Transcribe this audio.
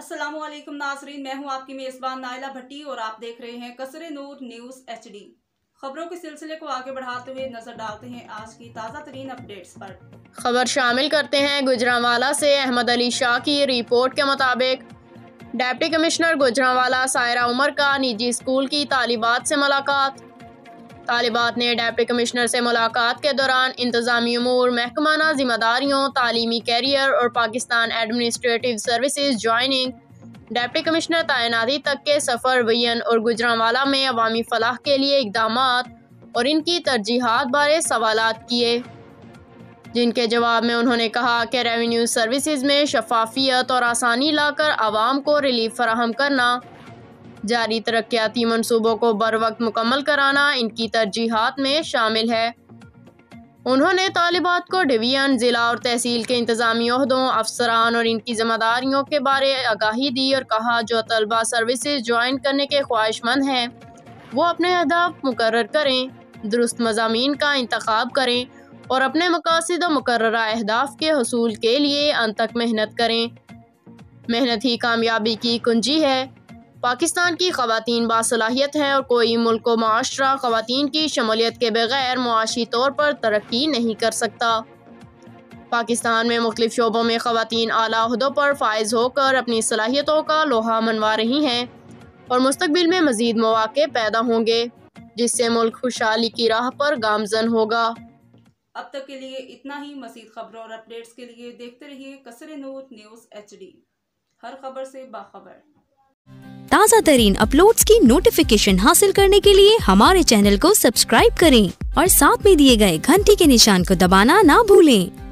अस्सलामुअलैकुम नाज़रीन, मैं हूं आपकी मेज़बान नाइला भट्टी और आप देख रहे हैं कसरे नूर न्यूज़ HD। खबरों के सिलसिले को आगे बढ़ाते हुए नजर डालते हैं आज की ताज़ा तरीन अपडेट्स पर। खबर शामिल करते हैं गुजरांवाला से। अहमद अली शाह की रिपोर्ट के मुताबिक डिप्टी कमिश्नर गुजरांवाला सायरा उमर का निजी स्कूल की तालिबात से मुलाकात। तालिबात ने डिप्टी कमिश्नर से मुलाकात के दौरान इंतजामी उमूर, महकमाना जिम्मेदारियों, तालीमी कैरियर और Pakistan administrative services joining, deputy commissioner तैनाती तक के सफ़र वयन और गुजरांवाला में अवामी फलाह के लिए इक़दामात और इनकी तरजीहात बारे सवालात किए, जिनके जवाब में उन्होंने कहा कि रेवेन्यू सर्विसेज में शफाफियत और आसानी लाकर आवाम को रिलीफ फराहम करना, जारी तरक्याती मंसूबों को बर वक्त मुकम्मल कराना इनकी तरजीहात में शामिल है। उन्होंने तालिबात को डिवीजन, ज़िला और तहसील के इंतज़ामी ओहदों, अफसरान और इनकी जिम्मेदारियों के बारे आगाही दी और कहा जो तलबा सर्विसेज ज्वाइन करने के ख्वाहिशमंद हैं वो अपने अहदाफ मुकर्रर करें, दुरुस्त मज़ामीन का इंतखाब करें और अपने मकासद व मुकर्ररा अहदाफ के हसूल के लिए अंत तक मेहनत करें। मेहनत ही कामयाबी की कुंजी है। पाकिस्तान की ख़वातीन बासलाहियत हैं और कोई मुल्क व माशरा ख़वातीन की शमूलियत के बगैर मुआशी तौर पर तरक्की नहीं कर सकता। पाकिस्तान में मुख्तलिफ शोबों में ख़वातीन आला ओहदों पर फाइज होकर अपनी सलाहियतों का लोहा मनवा रही हैं और मुस्तकबिल में मज़ीद मौक़े पैदा होंगे जिससे मुल्क खुशहाली की राह पर गामज़न होगा। अब तक के लिए इतना ही। मज़ीद खबरों और अपडेट्स के लिए देखते रहिए कसरे नूर न्यूज़ HD, हर खबर से बाखबर। ताज़ा तरीन अपलोड्स की नोटिफिकेशन हासिल करने के लिए हमारे चैनल को सब्सक्राइब करें और साथ में दिए गए घंटी के निशान को दबाना ना भूलें।